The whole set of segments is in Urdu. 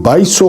2200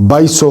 2200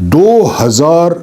2000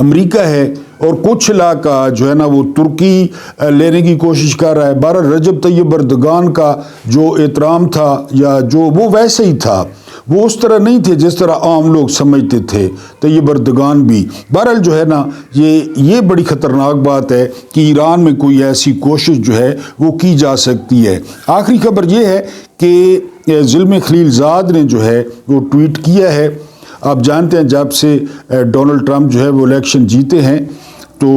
امریکہ ہے اور کچھ علاقہ جو ہے نا وہ ترکی لینے کی کوشش کر رہا ہے۔ بہرحال رجب طیب اردگان کا جو احترام تھا یا جو وہ ویسے ہی تھا، وہ اس طرح نہیں تھے جس طرح عام لوگ سمجھتے تھے۔ طیب اردگان بھی بہرحال جو ہے نا یہ بڑی خطرناک بات ہے کہ ایران میں کوئی ایسی کوشش جو ہے وہ کی جا سکتی ہے۔ آخری خبر یہ ہے کہ زلمے خلیل زاد نے جو ہے وہ ٹویٹ کیا ہے۔ آپ جانتے ہیں جب سے ڈونلڈ ٹرمپ جو ہے وہ الیکشن جیتے ہیں تو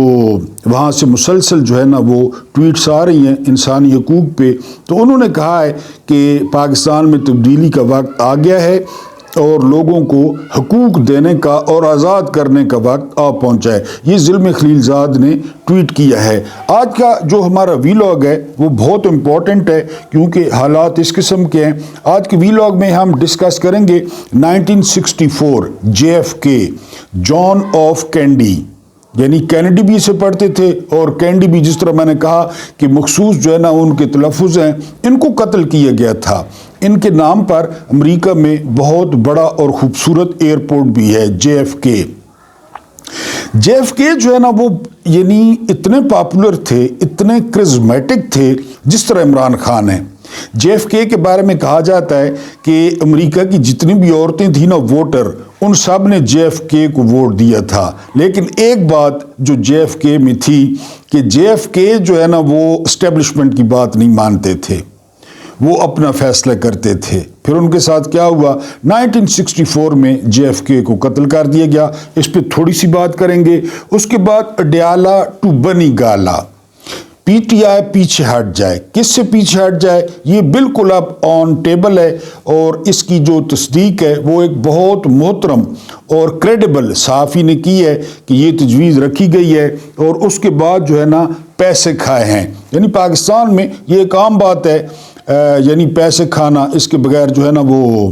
وہاں سے مسلسل جو ہے نا وہ ٹویٹس آ رہی ہیں انسانی حقوق پہ، تو انہوں نے کہا ہے کہ پاکستان میں تبدیلی کا وقت آ گیا ہے اور لوگوں کو حقوق دینے کا اور آزاد کرنے کا وقت آ پہنچا ہے۔ یہ زلمے خلیل زاد نے ٹویٹ کیا ہے۔ آج کا جو ہمارا ویلاگ ہے وہ بہت امپورٹنٹ ہے کیونکہ حالات اس قسم کے ہیں۔ آج کے ویلاگ میں ہم ڈسکس کریں گے 1964 JFK جان آف کینڈی، یعنی کینیڈی بھی اسے پڑھتے تھے اور کینڈی بھی، جس طرح میں نے کہا کہ مخصوص جو ہے نا ان کے تلفظ ہیں، ان کو قتل کیا گیا تھا۔ ان کے نام پر امریکہ میں بہت بڑا اور خوبصورت ایئرپورٹ بھی ہے JFK۔ JFK جو ہے نا وہ یعنی اتنے پاپولر تھے، اتنے کرزمیٹک تھے جس طرح عمران خان ہیں۔ JFK کے بارے میں کہا جاتا ہے کہ امریکہ کی جتنی بھی عورتیں تھیں نا ووٹر، ان سب نے JFK کو ووٹ دیا تھا۔ لیکن ایک بات جو JFK میں تھی کہ JFK جو ہے نا وہ اسٹیبلشمنٹ کی بات نہیں مانتے تھے، وہ اپنا فیصلہ کرتے تھے۔ پھر ان کے ساتھ کیا ہوا؟ 1964 میں JFK کو قتل کر دیا گیا۔ اس پہ تھوڑی سی بات کریں گے۔ اس کے بعد اڈیالہ ٹو بنی گالا، PTI پیچھے ہٹ جائے۔ کس سے پیچھے ہٹ جائے؟ یہ بالکل اب آن ٹیبل ہے اور اس کی جو تصدیق ہے وہ ایک بہت محترم اور کریڈیبل صحافی نے کی ہے کہ یہ تجویز رکھی گئی ہے، اور اس کے بعد جو ہے نا پیسے کھائے ہیں۔ یعنی پاکستان میں یہ ایک عام بات ہے، یعنی پیسے کھانا، اس کے بغیر جو ہے نا وہ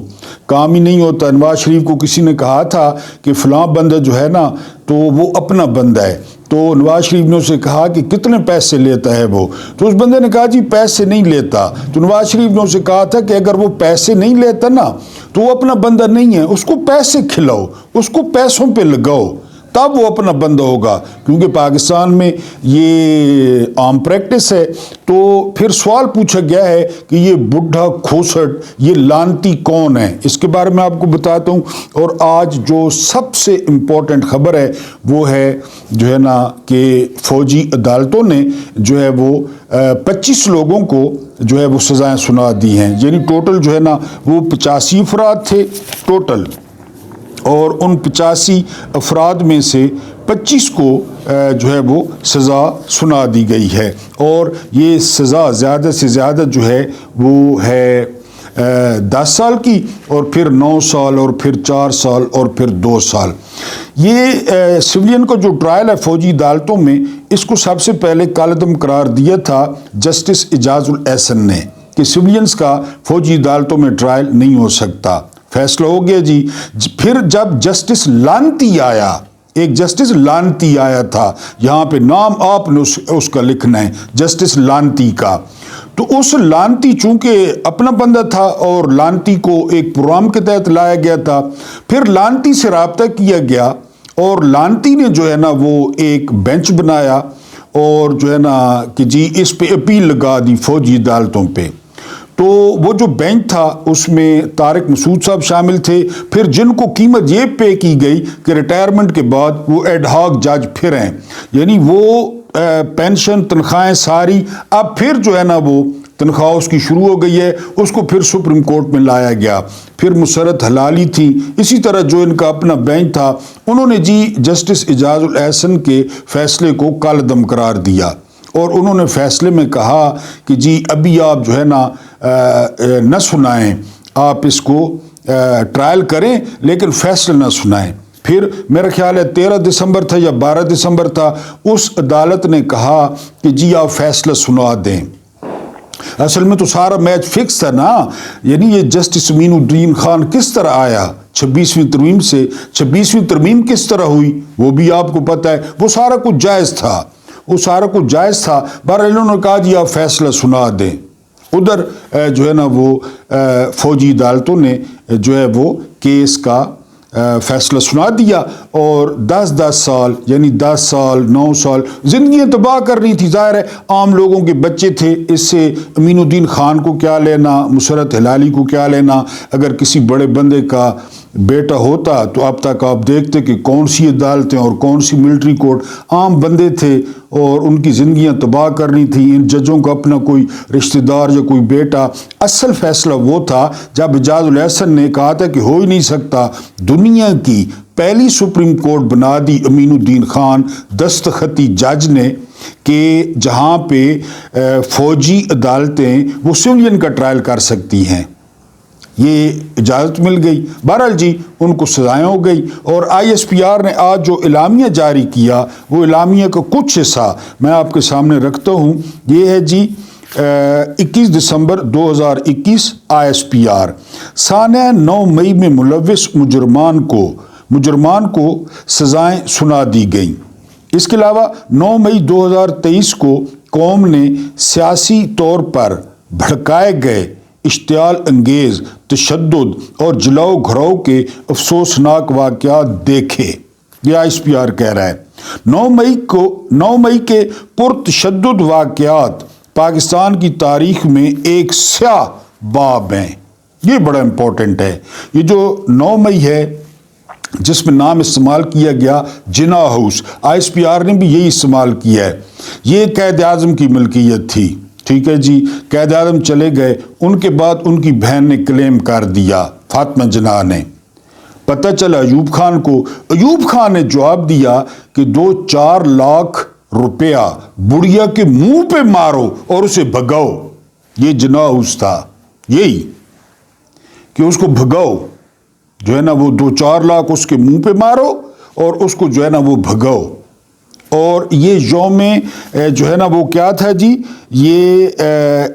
کام ہی نہیں ہوتا۔ نواز شریف کو کسی نے کہا تھا کہ فلاں بندہ جو ہے نا تو وہ اپنا بندہ ہے، تو نواز شریف نے اسے کہا کہ کتنے پیسے لیتا ہے وہ، تو اس بندے نے کہا جی پیسے نہیں لیتا۔ تو نواز شریف نے اسے کہا تھا کہ اگر وہ پیسے نہیں لیتا نا تو وہ اپنا بندہ نہیں ہے، اس کو پیسے کھلاؤ، اس کو پیسوں پہ لگاؤ، تب وہ اپنا بندہ ہوگا۔ کیونکہ پاکستان میں یہ عام پریکٹس ہے۔ تو پھر سوال پوچھا گیا ہے کہ یہ بڈھا کھوسٹ، یہ لانتی کون ہے؟ اس کے بارے میں آپ کو بتاتا ہوں۔ اور آج جو سب سے امپورٹنٹ خبر ہے وہ ہے جو ہے نا کہ فوجی عدالتوں نے جو ہے وہ 25 لوگوں کو جو ہے وہ سزائیں سنا دی ہیں۔ یعنی ٹوٹل جو ہے نا وہ 85 افراد تھے ٹوٹل، اور ان 85 افراد میں سے 25 کو جو ہے وہ سزا سنا دی گئی ہے، اور یہ سزا زیادہ سے زیادہ جو ہے وہ ہے 10 سال کی، اور پھر 9 سال، اور پھر 4 سال، اور پھر 2 سال۔ یہ سویلین کا جو ٹرائل ہے فوجی عدالتوں میں، اس کو سب سے پہلے کالعدم قرار دیا تھا جسٹس اعجاز الاحسن نے کہ سویلینز کا فوجی عدالتوں میں ٹرائل نہیں ہو سکتا۔ فیصلہ ہو گیا جی۔ پھر جب جسٹس لانتی آیا، ایک جسٹس لانتی آیا تھا، یہاں پہ نام آپ نے اس کا لکھنا ہے، جسٹس لانتی کا، تو اس لانتی چونکہ اپنا بندہ تھا اور لانتی کو ایک پروگرام کے تحت لایا گیا تھا، پھر لانتی سے رابطہ کیا گیا اور لانتی نے جو ہے نا وہ ایک بینچ بنایا اور جو ہے نا کہ جی اس پہ اپیل لگا دی فوجی عدالتوں پہ۔ تو وہ جو بینچ تھا اس میں طارق مسعود صاحب شامل تھے، پھر جن کو قیمت یہ پے کی گئی کہ ریٹائرمنٹ کے بعد وہ ایڈ ہاک جج پھر ہیں، یعنی وہ پینشن تنخواہیں ساری اب پھر جو ہے نا وہ تنخواہ اس کی شروع ہو گئی ہے، اس کو پھر سپریم کورٹ میں لایا گیا۔ پھر مسرت حلالی تھی، اسی طرح جو ان کا اپنا بینچ تھا، انہوں نے جی جسٹس اعجاز الاحسن کے فیصلے کو کالعدم قرار دیا، اور انہوں نے فیصلے میں کہا کہ جی ابھی آپ جو ہے نا نہ سنائیں، آپ اس کو ٹرائل کریں لیکن فیصلہ نہ سنائیں۔ پھر میرا خیال ہے 13 دسمبر تھا یا 12 دسمبر تھا، اس عدالت نے کہا کہ جی آپ فیصلہ سنا دیں۔ اصل میں تو سارا میچ فکس تھا نا، یعنی یہ جسٹس امین الدین خان کس طرح آیا 26ویں ترمیم سے، 26ویں ترمیم کس طرح ہوئی وہ بھی آپ کو پتہ ہے، وہ سارا کچھ جائز تھا، وہ سارا کچھ جائز تھا۔ بہرحال انہوں نے کہا جی آپ فیصلہ سنا دیں۔ ادھر جو ہے نا وہ فوجی عدالتوں نے جو ہے وہ کیس کا فیصلہ سنا دیا اور 10 سال یعنی 10 سال 9 سال زندگیاں تباہ کرنی تھی. ظاہر ہے عام لوگوں کے بچے تھے, اس سے امین الدین خان کو کیا لینا, مسرت ہلالی کو کیا لینا. اگر کسی بڑے بندے کا بیٹا ہوتا تو اب تک آپ دیکھتے کہ کون سی عدالتیں اور کون سی ملٹری کورٹ. عام بندے تھے اور ان کی زندگیاں تباہ کرنی تھی. ان ججوں کا اپنا کوئی رشتہ دار یا کوئی بیٹا. اصل فیصلہ وہ تھا جب اعجاز الاحسن نے کہا تھا کہ ہو ہی نہیں سکتا, دنیا کی پہلی سپریم کورٹ بنا دی امین الدین خان دستخطی جج نے کہ جہاں پہ فوجی عدالتیں وہ سویلین کا ٹرائل کر سکتی ہیں. یہ اجازت مل گئی. بہرحال جی ان کو سزائیں ہو گئی. اور آئی ایس پی آر نے آج جو اعلامیہ جاری کیا وہ اعلامیہ کا کچھ حصہ میں آپ کے سامنے رکھتا ہوں. یہ ہے جی 21 دسمبر 2021 آئی ایس پی آر. سانحہ 9 مئی میں ملوث مجرمان کو سزائیں سنا دی گئیں. اس کے علاوہ 9 مئی 2023 کو قوم نے سیاسی طور پر بھڑکائے گئے اشتعال انگیز تشدد اور جلاؤ گھراؤ کے افسوسناک واقعات دیکھے. یہ آئی ایس پی آر کہہ رہا ہے. 9 مئی کے پرتشدد واقعات پاکستان کی تاریخ میں ایک سیاہ باب ہیں. یہ بڑا امپورٹنٹ ہے. یہ جو 9 مئی ہے جس میں نام استعمال کیا گیا Jinnah house, I S P R نے بھی یہی استعمال کیا ہے. یہ قائد اعظم کی ملکیت تھی. ٹھیک ہے جی, قائد اعظم چلے گئے, ان کے بعد ان کی بہن نے کلیم کر دیا, فاطمہ جناح نے. پتہ چلا ایوب خان کو, ایوب خان نے جواب دیا کہ 2-4 لاکھ روپیہ بڑھیا کے منہ پہ مارو اور اسے بھگاؤ. یہ جناح ہاؤس تھا, یہی کہ اس کو بھگاؤ, جو ہے نا وہ 2-4 لاکھ اس کے منہ پہ مارو اور اس کو جو ہے نا وہ بھگاؤ. اور یہ یوم جو ہے نا وہ کیا تھا جی, یہ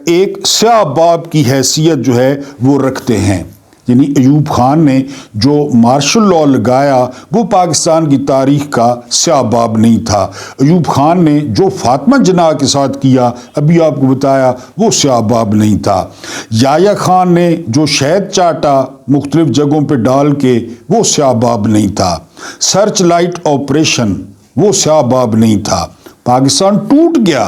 ایک سیاہ باب کی حیثیت جو ہے وہ رکھتے ہیں. یعنی ایوب خان نے جو مارشل لاء لگایا وہ پاکستان کی تاریخ کا سیاہ باب نہیں تھا. ایوب خان نے جو فاطمہ جناح کے ساتھ کیا ابھی آپ کو بتایا وہ سیاہ باب نہیں تھا. یحییٰ خان نے جو شہد چاٹا مختلف جگہوں پہ ڈال کے وہ سیاہ باب نہیں تھا. سرچ لائٹ آپریشن وہ سیاہ باب نہیں تھا. پاکستان ٹوٹ گیا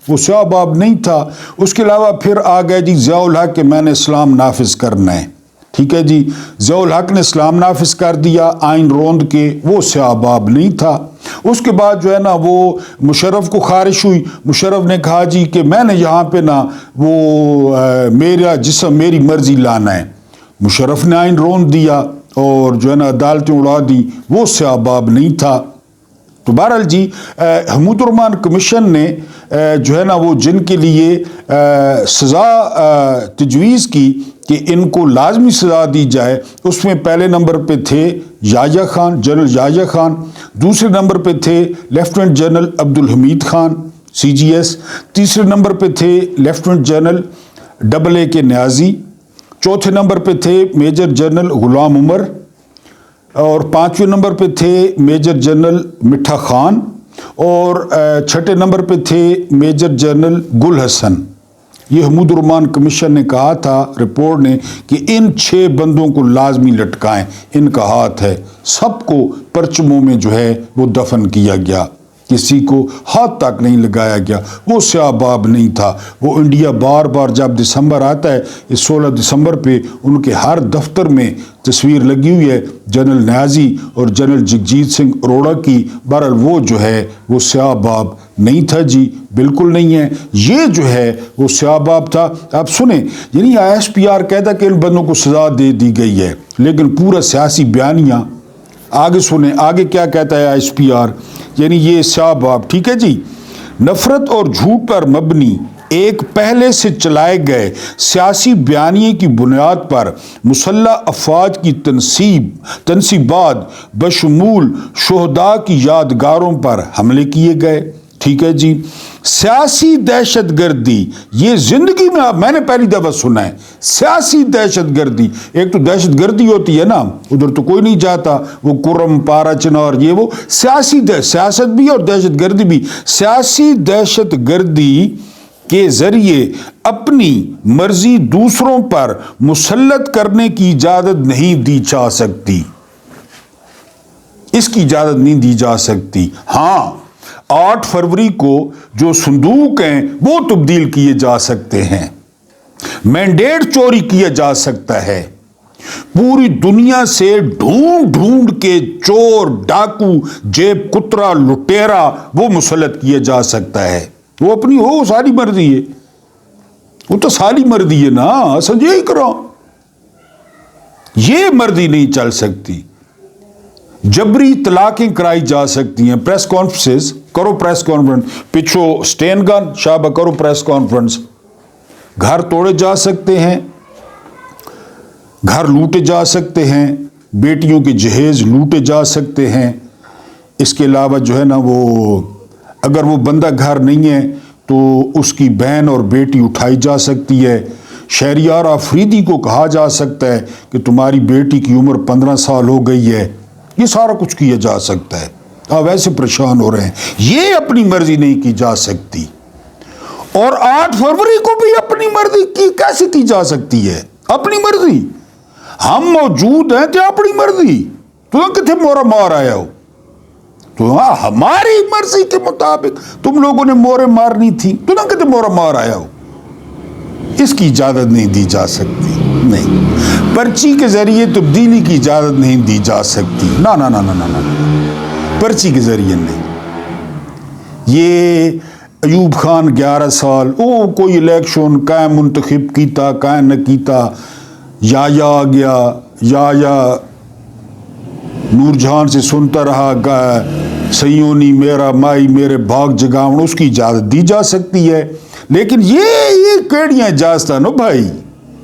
وہ سیاہ باب نہیں تھا. اس کے علاوہ پھر آ گئے جی ضیاء الحق کہ میں نے اسلام نافذ کرنا ہے. ٹھیک ہے جی, ضیاء الحق نے اسلام نافذ کر دیا آئین روند کے, وہ سیاہ باب نہیں تھا. اس کے بعد جو ہے نا وہ مشرف کو خارش ہوئی. مشرف نے کہا جی کہ میں نے یہاں پہ نا وہ میرا جسم میری مرضی لانا ہے. مشرف نے آئین روند دیا اور جو ہے نا عدالتیں اڑا دی, وہ سیاہ باب نہیں تھا. تو بہرحال جی حمود الرحمن کمیشن نے جو ہے نا وہ جن کے لیے سزا تجویز کی کہ ان کو لازمی سزا دی جائے, اس میں پہلے نمبر پہ تھے یحییٰ خان, جنرل یحییٰ خان. دوسرے نمبر پہ تھے lieutenant general Abdul Hamid Khan CGS. تیسرے نمبر پہ تھے لیفٹیننٹ جنرل AA کے نیازی. چوتھے نمبر پہ تھے میجر جنرل غلام عمر. اور 5ویں نمبر پہ تھے میجر جنرل مٹھا خان. اور 6ٹھے نمبر پہ تھے میجر جنرل گل حسن. یہ حمود الرحمن کمیشن نے کہا تھا رپورٹ نے کہ ان 6 بندوں کو لازمی لٹکائیں, ان کا ہاتھ ہے. سب کو پرچموں میں جو ہے وہ دفن کیا گیا, کسی کو ہاتھ تک نہیں لگایا گیا. وہ سیاہ باب نہیں تھا. وہ انڈیا بار بار جب دسمبر آتا ہے, اس 16 دسمبر پہ ان کے ہر دفتر میں تصویر لگی ہوئی ہے جنرل نیازی اور جنرل جگجیت سنگھ اروڑا کی. بہرحال وہ جو ہے وہ سیاہ باب نہیں تھا جی, بالکل نہیں ہے. یہ جو ہے وہ سیاہ باب تھا. آپ سنیں, یعنی آئی ایس پی آر کہتا کہ ان بندوں کو سزا دے دی گئی ہے, لیکن پورا سیاسی بیانیہ آگے سنیں, آگے کیا کہتا ہے آئی ایس پی آر. یعنی یہ سیاہ باب. ٹھیک ہے جی, نفرت اور جھوٹ پر مبنی ایک پہلے سے چلائے گئے سیاسی بیانیے کی بنیاد پر مسلح افواج کی تنصیبات بشمول شہداء کی یادگاروں پر حملے کیے گئے. ٹھیک ہے جی, سیاسی دہشت گردی, یہ زندگی میں نے پہلی دفعہ سنا ہے سیاسی دہشت گردی. ایک تو دہشت گردی ہوتی ہے نا, ادھر تو کوئی نہیں جاتا, وہ کرم پارا چنار یہ وہ, سیاست بھی اور دہشت گردی بھی. سیاسی دہشت گردی کے ذریعے اپنی مرضی دوسروں پر مسلط کرنے کی اجازت نہیں دی جا سکتی. اس کی اجازت نہیں دی جا سکتی۔ ہاں 8 فروری کو جو صندوق ہیں وہ تبدیل کیے جا سکتے ہیں، مینڈیٹ چوری کیا جا سکتا ہے، پوری دنیا سے ڈھونڈ ڈھونڈ کے چور، ڈاکو، جیب کترا، لٹیرا وہ مسلط کیا جا سکتا ہے۔ وہ اپنی ہو ساری مرضی ہے، وہ تو ساری مرضی ہے نا، سمجھے ہی کرو، یہ مرضی نہیں چل سکتی۔ جبری طلاقیں کرائی جا سکتی ہیں، پریس کانفرنس کرو، پریس کانفرنس پچھو سٹین گن شابہ کرو پریس کانفرنس، گھر توڑے جا سکتے ہیں، گھر لوٹے جا سکتے ہیں، بیٹیوں کے جہیز لوٹے جا سکتے ہیں۔ اس کے علاوہ جو ہے نا وہ اگر وہ بندہ گھر نہیں ہے تو اس کی بہن اور بیٹی اٹھائی جا سکتی ہے۔ شہریار آفریدی کو کہا جا سکتا ہے کہ تمہاری بیٹی کی عمر 15 سال ہو گئی ہے، یہ سارا کچھ کیا جا سکتا ہے۔ آپ ایسے پریشان ہو رہے ہیں، یہ اپنی مرضی نہیں کی جا سکتی۔ اور 8 فروری کو بھی اپنی مرضی کی کیسے کی جا سکتی ہے؟ اپنی مرضی، ہم موجود ہیں تو اپنی مرضی، تو کتنے مورا مار آیا ہو تو ہماری مرضی کے مطابق تم لوگوں نے مورے مارنی تھی، تو نہ کتنے مورا مار آیا ہو، اس کی اجازت نہیں دی جا سکتی۔ نہیں، پرچی کے ذریعے تبدیلی کی اجازت نہیں دی جا سکتی، نہ نہ نہ نہ نہ نہ، پرچی کے ذریعے نہیں۔ یہ ایوب خان 11 سال کوئی الیکشن کہیں منتخب کیتا کہیں نہ کیتا، یا آ گیا، یا نور جہان سے سنتا رہا سیونی میرا مائی میرے بھاگ جگاون، اس کی اجازت دی جا سکتی ہے۔ لیکن یہ کیڑیاں اجازت نو بھائی،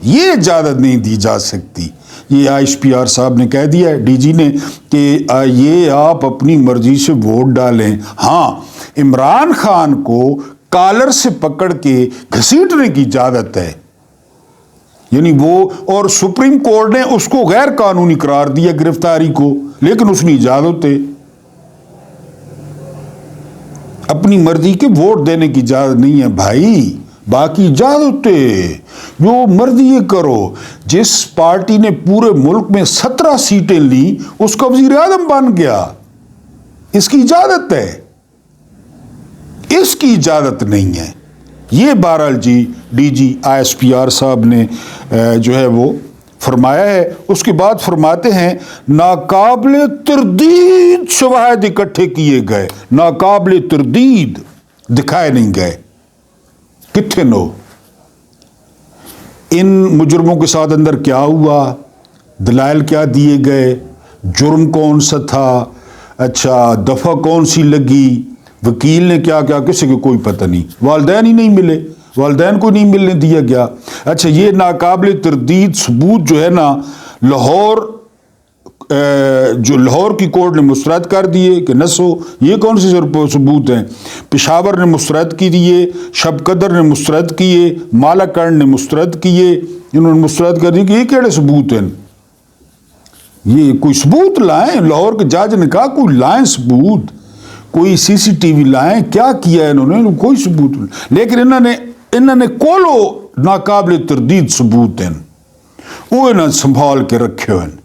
یہ اجازت نہیں دی جا سکتی۔ یہ ISPR صاحب نے کہہ دیا ہے، ڈی جی نے، کہ یہ آپ اپنی مرضی سے ووٹ ڈالیں۔ ہاں عمران خان کو کالر سے پکڑ کے گھسیٹنے کی اجازت ہے، یعنی وہ، اور سپریم کورٹ نے اس کو غیر قانونی قرار دیا گرفتاری کو، لیکن اس نے اجازت ہے، اپنی مرضی کے ووٹ دینے کی اجازت نہیں ہے بھائی، باقی اجازت ہے، جو مرضی یہ کرو۔ جس پارٹی نے پورے ملک میں 17 سیٹیں لی اس کا وزیر اعظم بن گیا، اس کی اجازت ہے، اس کی اجازت نہیں ہے۔ یہ بہرحال جی ڈی جی ISPR صاحب نے جو ہے وہ فرمایا ہے۔ اس کے بعد فرماتے ہیں ناقابل تردید شواہد اکٹھے کیے گئے، ناقابل تردید دکھائے نہیں گئے، کتنے نو، ان مجرموں کے ساتھ اندر کیا ہوا، دلائل کیا دیے گئے، جرم کون سا تھا، اچھا دفعہ کون سی لگی، وکیل نے کیا کیا، کسی کو کوئی پتہ نہیں، والدین ہی نہیں ملے، والدین کو نہیں ملنے دیا گیا۔ اچھا یہ ناقابل تردید ثبوت جو ہے نا جو لاہور کی کورٹ نے مسترد کر دیے کہ نسو، یہ کون سے ثبوت ہیں؟ پشاور نے مسترد کی دیے، شب قدر نے مسترد کیے، مالاکنڈ نے مسترد کیے، انہوں نے مسترد کر دیے کہ یہ کیڑے ثبوت ہیں؟ یہ کوئی ثبوت لائیں، لاہور کے جج نے کہا کوئی لائیں ثبوت، کوئی CCTV لائیں، کیا کیا ہے انہوں نے؟ کوئی ثبوت نہیں، لیکن انہوں نے کولو ناقابل تردید ثبوت ہیں، وہ انہوں سنبھال کے رکھے ہوئے ہیں۔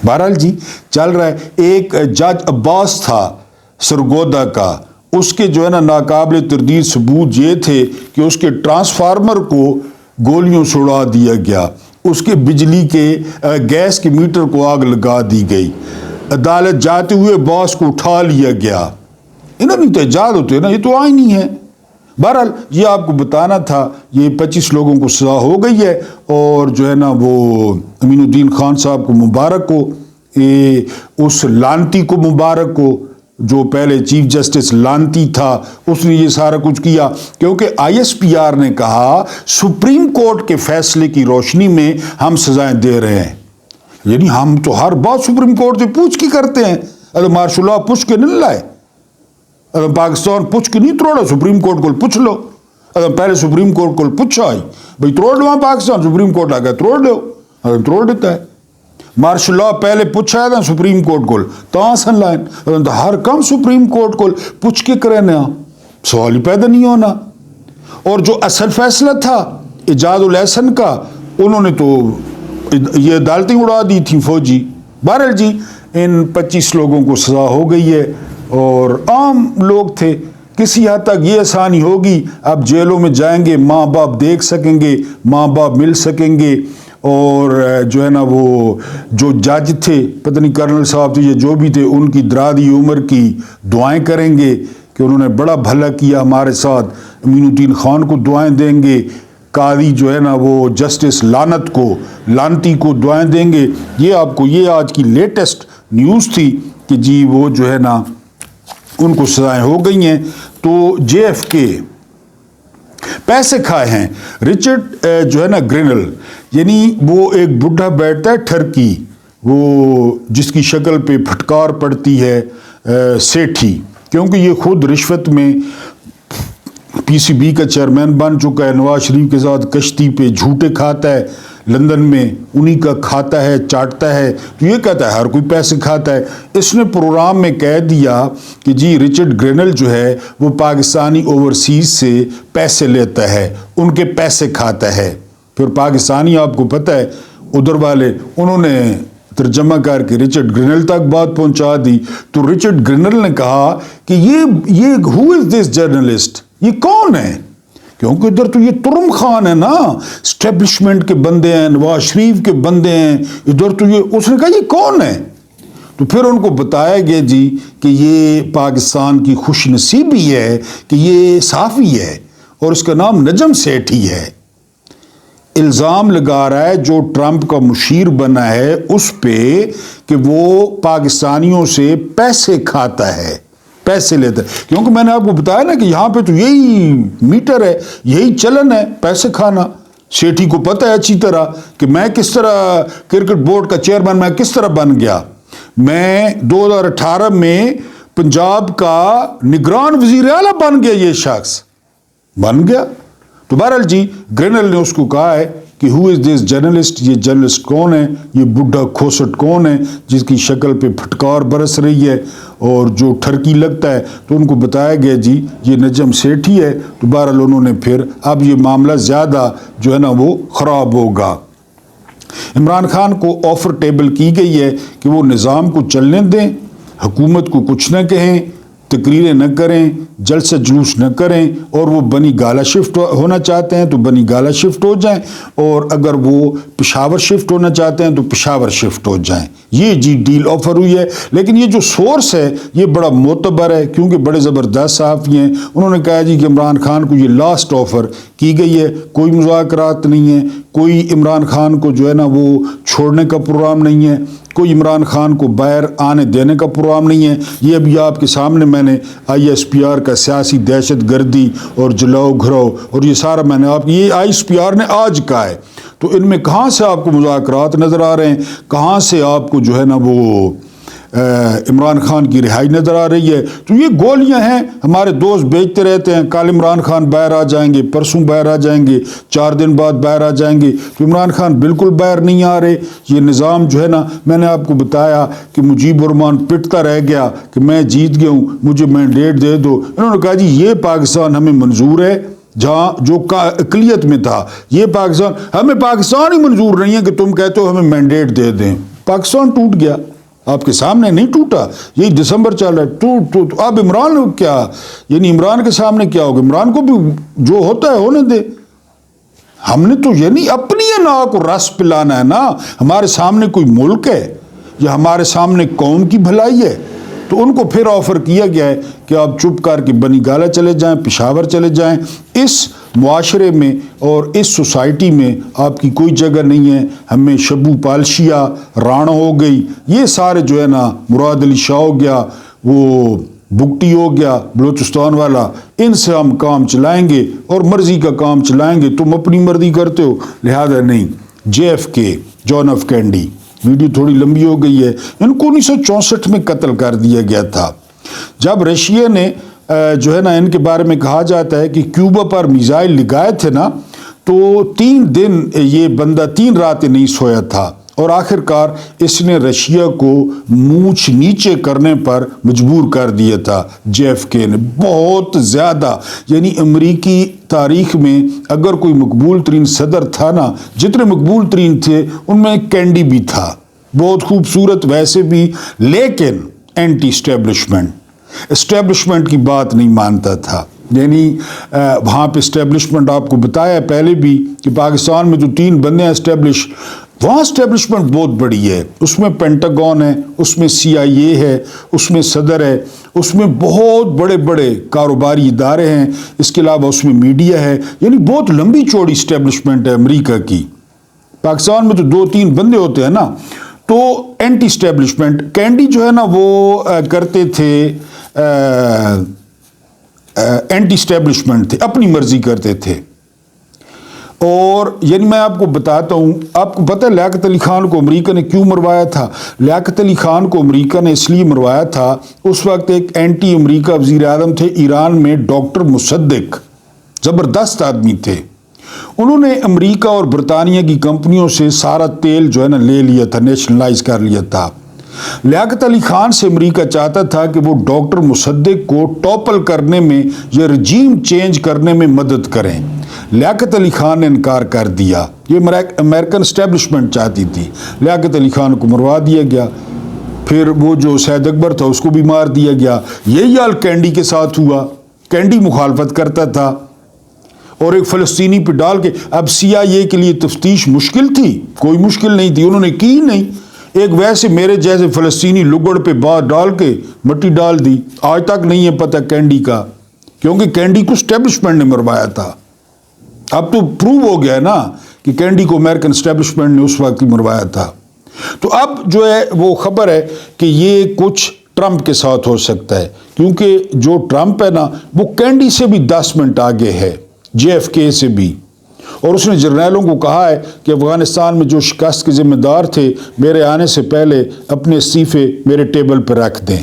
بہرحال جی چل رہا ہے۔ ایک جج عباس تھا سرگودا کا، اس کے جو ہے نا ناقابل تردید ثبوت یہ تھے کہ اس کے ٹرانسفارمر کو گولیوں سے اڑا دیا گیا، اس کے بجلی کے گیس کے میٹر کو آگ لگا دی گئی، عدالت جاتے ہوئے باس کو اٹھا لیا گیا۔ انہوں نے تو اجازت ہوتے نا، یہ تو آئینی ہے۔ بہرحال یہ آپ کو بتانا تھا، یہ 25 لوگوں کو سزا ہو گئی ہے، اور جو ہے نا وہ امین الدین خان صاحب کو مبارک ہو، اس لانتی کو مبارک ہو جو پہلے چیف جسٹس لانتی تھا، اس نے یہ سارا کچھ کیا، کیونکہ ISPR نے کہا سپریم کورٹ کے فیصلے کی روشنی میں ہم سزائیں دے رہے ہیں، یعنی ہم تو ہر بات سپریم کورٹ سے پوچھ کے کرتے ہیں، اگر مارشل لا پوچھ کے نہیں لائے، اگر پاکستان پوچھ کے نہیں توڑا، سپریم کورٹ کو پوچھ لو، اگر پہلے سپریم کورٹ کو پوچھا ہی بھئی توڑ لو پاکستان، سپریم کورٹ آ گیا توڑ لو، اگر توڑ دیتا ہے۔ مارشل لا پہلے پوچھا ہے سپریم کورٹ کو تو سن لائن، ہر کم سپریم کورٹ کو پوچھ کے کرے نا، سوال ہی پیدا نہیں ہونا۔ اور جو اصل فیصلہ تھا اعجاز الاحسن کا، انہوں نے تو یہ عدالتیں اڑا دی تھیں فوجی۔ بہرحال جی ان 25 لوگوں کو سزا ہو گئی ہے اور عام لوگ تھے. کسی حد تک یہ آسانی ہوگی, اب جیلوں میں جائیں گے, ماں باپ دیکھ سکیں گے, ماں باپ مل سکیں گے, اور جو ہے نا وہ جو جج تھے, پتہ نہیں کرنل صاحب تھے یا جو بھی تھے, ان کی درازی عمر کی دعائیں کریں گے کہ انہوں نے بڑا بھلا کیا ہمارے ساتھ. امین الدین خان کو دعائیں دیں گے, قاضی جو ہے نا وہ جسٹس لانتی کو دعائیں دیں گے. یہ آپ کو یہ آج کی لیٹسٹ نیوز تھی کہ جی وہ جو ہے نا ان کو سزائیں ہو گئی ہیں. تو جے ایف کے پیسے کھائے ہیں. رچرڈ جو ہے نا گرینل, یعنی وہ ایک بڈھا بیٹھتا ہے ٹھرکی, وہ جس کی شکل پہ پھٹکار پڑتی ہے سیٹھی, کیونکہ یہ خود رشوت میں پی سی بی کا چیئرمین بن چکا ہے, نواز شریف کے ساتھ کشتی پہ جھوٹے کھاتا ہے, لندن میں انہی کا کھاتا ہے, چاٹتا ہے. تو یہ کہتا ہے ہر کوئی پیسے کھاتا ہے. اس نے پروگرام میں کہہ دیا کہ جی رچرڈ گرینل جو ہے وہ پاکستانی اوورسیز سے پیسے لیتا ہے, ان کے پیسے کھاتا ہے. پھر پاکستانی آپ کو پتہ ہے ادھر والے انہوں نے ترجمہ کر کے رچرڈ گرینل تک بات پہنچا دی. تو رچرڈ گرینل نے کہا کہ یہ ہو از دس جرنلسٹ, یہ کون ہے؟ کیونکہ ادھر تو یہ ترم خان ہے نا, اسٹیبلشمنٹ کے بندے ہیں, نواز شریف کے بندے ہیں, ادھر تو یہ. اس نے کہا یہ کون ہے؟ تو پھر ان کو بتایا گیا جی کہ یہ پاکستان کی خوش نصیبی ہے کہ یہ صحافی ہے اور اس کا نام نجم سیٹھی ہے. الزام لگا رہا ہے جو ٹرمپ کا مشیر بنا ہے اس پہ کہ وہ پاکستانیوں سے پیسے کھاتا ہے, پیسے لیتا ہے. کیونکہ میں نے آپ کو بتایا نا کہ یہاں پہ تو یہی میٹر ہے, یہی چلن ہے پیسے کھانا. سیٹھی کو پتہ ہے اچھی طرح کہ میں کس طرح کرکٹ بورڈ کا چیئرمین میں کس طرح بن گیا. میں 2018 میں پنجاب کا نگران وزیر اعلیٰ بن گیا, یہ شخص بن گیا. تو بہرحال جی گرینل نے اس کو کہا ہے کہ ہو از دس جرنلسٹ, یہ جرنلسٹ کون ہے, یہ بڈھا کھوسٹ کون ہے جس کی شکل پہ پھٹکار برس رہی ہے اور جو ٹھرکی لگتا ہے. تو ان کو بتایا گیا جی یہ نجم سیٹھی ہے. تو بہرحال انہوں نے پھر اب یہ معاملہ زیادہ جو ہے نا وہ خراب ہوگا. عمران خان کو آفر ٹیبل کی گئی ہے کہ وہ نظام کو چلنے دیں, حکومت کو کچھ نہ کہیں, تقریریں نہ کریں, جلسہ جلوس نہ کریں, اور وہ بنی گالا شفٹ ہونا چاہتے ہیں تو بنی گالا شفٹ ہو جائیں, اور اگر وہ پشاور شفٹ ہونا چاہتے ہیں تو پشاور شفٹ ہو جائیں. یہ جی ڈیل آفر ہوئی ہے. لیکن یہ جو سورس ہے یہ بڑا معتبر ہے کیونکہ بڑے زبردست صحافی ہیں. انہوں نے کہا جی کہ عمران خان کو یہ لاسٹ آفر کی گئی ہے, کوئی مذاکرات نہیں ہے, کوئی عمران خان کو جو ہے نا وہ چھوڑنے کا پروگرام نہیں ہے, کوئی عمران خان کو باہر آنے دینے کا پروگرام نہیں ہے. یہ ابھی آپ کے سامنے میں نے آئی ایس پی آر کا سیاسی دہشت گردی اور جلاؤ گھراؤ اور یہ سارا میں نے آپ یہ آئی ایس پی آر نے آج کہا ہے. تو ان میں کہاں سے آپ کو مذاکرات نظر آ رہے ہیں, کہاں سے آپ کو جو ہے نا وہ عمران خان کی رہائی نظر آ رہی ہے. تو یہ گولیاں ہیں, ہمارے دوست بیچتے رہتے ہیں, کل عمران خان باہر آ جائیں گے, پرسوں باہر آ جائیں گے, 4 دن بعد باہر آ جائیں گے. تو عمران خان بالکل باہر نہیں آ رہے. یہ نظام جو ہے نا, میں نے آپ کو بتایا کہ مجیب الرحمان پٹتا رہ گیا کہ میں جیت گیا ہوں, مجھے مینڈیٹ دے دو. انہوں نے کہا جی یہ پاکستان ہمیں منظور ہے جہاں جو اقلیت میں تھا, یہ پاکستان ہمیں پاکستان ہی منظور نہیں ہے کہ تم کہتے ہو ہمیں مینڈیٹ دے دیں. پاکستان ٹوٹ گیا, آپ کے سامنے نہیں ٹوٹا, یہی دسمبر چل رہا ہے ٹوٹ. اب عمران کیا, یعنی عمران کے سامنے کیا ہوگا, عمران کو بھی جو ہوتا ہے ہونے دے. ہم نے تو یعنی اپنی نا کو رس پلانا ہے نا, ہمارے سامنے کوئی ملک ہے یا ہمارے سامنے قوم کی بھلائی ہے. تو ان کو پھر آفر کیا گیا ہے کہ آپ چپ کر کے بنی گالا چلے جائیں, پشاور چلے جائیں. اس معاشرے میں اور اس سوسائٹی میں آپ کی کوئی جگہ نہیں ہے. ہمیں شبو پالشیا, رانا ہو گئی, یہ سارے جو ہے نا, مراد علی شاہ ہو گیا, وہ بگٹی ہو گیا بلوچستان والا, ان سے ہم کام چلائیں گے اور مرضی کا کام چلائیں گے. تم اپنی مرضی کرتے ہو, لہذا نہیں. جے ایف کے, جان ایف کینیڈی, ویڈیو تھوڑی لمبی ہو گئی ہے. ان کو 1964 میں قتل کر دیا گیا تھا جب رشیا نے جو ہے نا, ان کے بارے میں کہا جاتا ہے کہ کیوبا پر میزائل لگائے تھے نا, تو 3 دن یہ بندہ 3 راتیں نہیں سویا تھا, اور آخر کار اس نے رشیا کو مونچھ نیچے کرنے پر مجبور کر دیا تھا. جے ایف کے نے بہت زیادہ, یعنی امریکی تاریخ میں اگر کوئی مقبول ترین صدر تھا نا, جتنے مقبول ترین تھے ان میں کینیڈی بھی تھا. بہت خوبصورت ویسے بھی، لیکن اینٹی اسٹیبلشمنٹ کی بات نہیں مانتا تھا. یعنی وہاں پہ اسٹیبلشمنٹ آپ کو بتایا پہلے بھی کہ پاکستان میں جو 3 بندے ہیں اسٹیبلش، وہاں اسٹیبلشمنٹ بہت بڑی ہے. اس میں پینٹاگون ہے، اس میں CIA ہے، اس میں صدر ہے، اس میں بہت بڑے بڑے کاروباری ادارے ہیں، اس کے علاوہ اس میں میڈیا ہے. یعنی بہت لمبی چوڑی اسٹیبلشمنٹ ہے امریکہ کی. پاکستان میں تو 2-3 بندے ہوتے ہیں نا. تو اینٹی اسٹیبلشمنٹ کینڈی جو ہے نا وہ کرتے تھے، اینٹی اسٹیبلشمنٹ تھے، اپنی مرضی کرتے تھے. اور یعنی میں آپ کو بتاتا ہوں، آپ کو پتہ ہے لیاقت علی خان کو امریکہ نے کیوں مروایا تھا؟ لیاقت علی خان کو امریکہ نے اس لیے مروایا تھا، اس وقت ایک اینٹی امریکہ وزیر اعظم تھے ایران میں، ڈاکٹر مصدق، زبردست آدمی تھے. انہوں نے امریکہ اور برطانیہ کی کمپنیوں سے سارا تیل جو ہے نا لے لیا تھا، نیشنلائز کر لیا تھا. لیاقت علی خان سے امریکہ چاہتا تھا کہ وہ ڈاکٹر مصدق کو ٹاپل کرنے میں یا رجیم چینج کرنے میں مدد کریں. لیاقت علی خان نے انکار کر دیا. یہ امریکن اسٹیبلشمنٹ چاہتی تھی. لیاقت علی خان کو مروا دیا گیا. پھر وہ جو سید اکبر تھا اس کو بھی مار دیا گیا. یہی حال کینڈی کے ساتھ ہوا. کینڈی مخالفت کرتا تھا اور ایک فلسطینی پہ ڈال کے، اب CIA کے لیے تفتیش مشکل تھی؟ کوئی مشکل نہیں تھی، انہوں نے کی نہیں. ایک ویسے میرے جیسے فلسطینی لگڑ پہ بات ڈال کے مٹی ڈال دی. آج تک نہیں ہے پتہ کینڈی کا، کیونکہ کینڈی کو اسٹیبلشمنٹ نے مروایا تھا. اب تو پروو ہو گیا ہے نا کہ کینڈی کو امریکن اسٹیبلشمنٹ نے اس وقت ہی مروایا تھا. تو اب جو ہے وہ خبر ہے کہ یہ کچھ ٹرمپ کے ساتھ ہو سکتا ہے، کیونکہ جو ٹرمپ ہے نا وہ کینڈی سے بھی 10 منٹ آگے ہے، JFK سے بھی. اور اس نے جرنیلوں کو کہا ہے کہ افغانستان میں جو شکست کے ذمہ دار تھے میرے آنے سے پہلے اپنے استعفے میرے ٹیبل پہ رکھ دیں.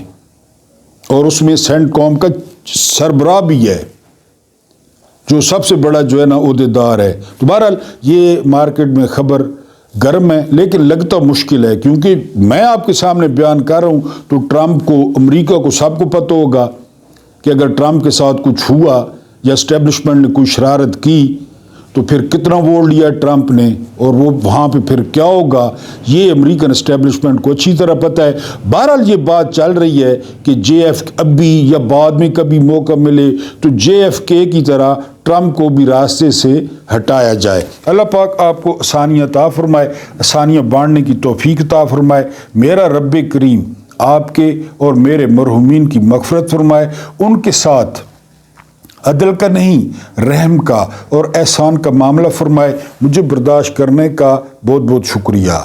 اور اس میں سینٹ کام کا سربراہ بھی ہے جو سب سے بڑا جو ہے نا عہدیدار ہے. تو بہرحال یہ مارکیٹ میں خبر گرم ہے، لیکن لگتا مشکل ہے، کیونکہ میں آپ کے سامنے بیان کر رہا ہوں تو ٹرمپ کو، امریکہ کو سب کو پتہ ہوگا کہ اگر ٹرمپ کے ساتھ کچھ ہوا یا اسٹیبلشمنٹ نے کوئی شرارت کی تو پھر کتنا ووٹ لیا ٹرمپ نے، اور وہ وہاں پہ پھر کیا ہوگا یہ امریکن اسٹیبلشمنٹ کو اچھی طرح پتہ ہے. بہرحال یہ بات چل رہی ہے کہ ابھی یا بعد میں کبھی موقع ملے تو JFK کی طرح ٹرمپ کو بھی راستے سے ہٹایا جائے. اللہ پاک آپ کو آسانیاں عطا فرمائے، آسانیاں بانٹنے کی توفیق عطا فرمائے. میرا رب کریم آپ کے اور میرے مرحومین کی مغفرت فرمائے، ان کے ساتھ عدل کا نہیں رحم کا اور احسان کا معاملہ فرمائے. مجھے برداشت کرنے کا بہت بہت شکریہ.